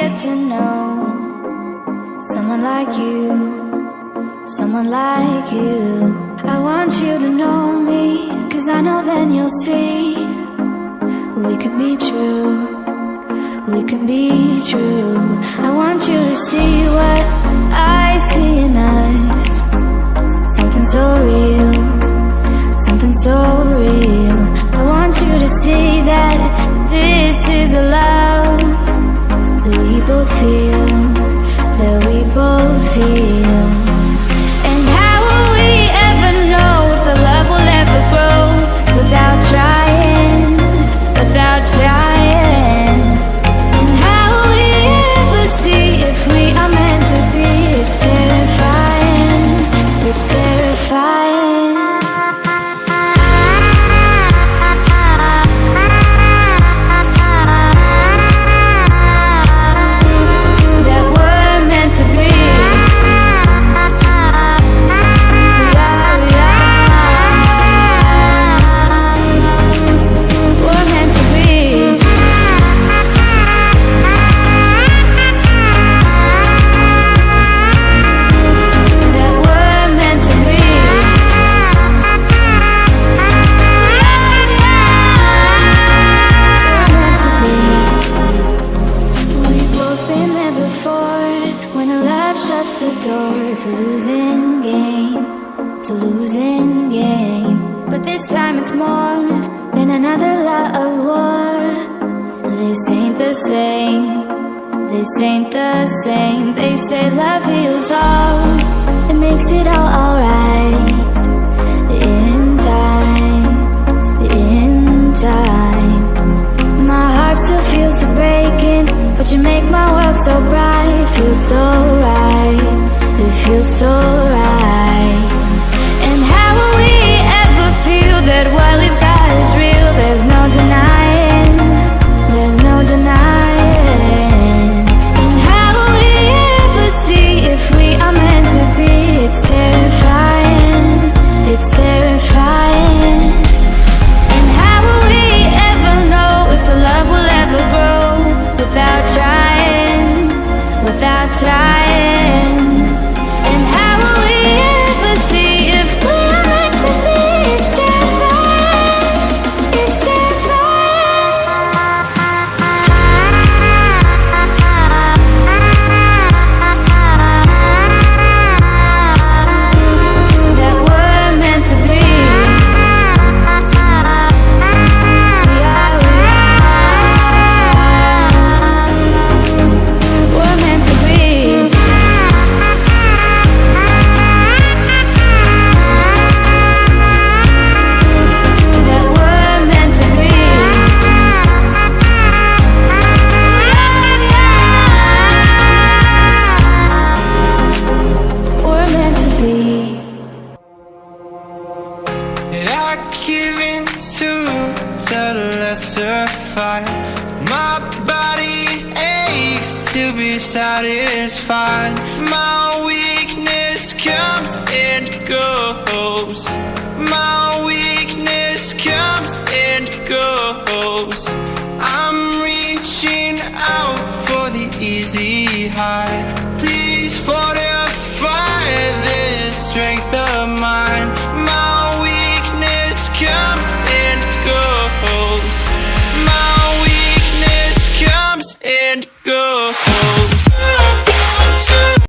get to know someone like you, someone like you. I want you to know me, 'cause I know then you'll see we could be true, we can be true. I want you to see what I see in us, something so real, something so real. I want you to see that this is a love that we both feel, that we both feel. And how will we ever know if the love will ever grow without trying, without trying? And how will we ever see if we are meant to be? It's terrifying, it's terrifying. Shuts the door, it's a losing game, it's a losing game. But this time it's more than another lot of war. This ain't the same, this ain't the same. They say love heals all, it makes it all alright. In time, in time. My heart still feels the breaking, but you make my world so bright. It feels so right, it feels so right. And how will we ever feel that what we've got is real? There's no denying, there's no denying. And how will we ever see if we are meant to be? It's terrifying, it's terrifying. And how will we ever know if the love will ever grow without trying, without trying? And how will we ever see if we are meant to be? It's terrifying, it's terrifying. That we're meant to be. We're meant to be. That we're meant to be. We're meant to be. I give in to the lesser fight. My body aches to be satisfied. My weakness comes and goes. My weakness comes and goes. I'm reaching out for the easy high. Please, for the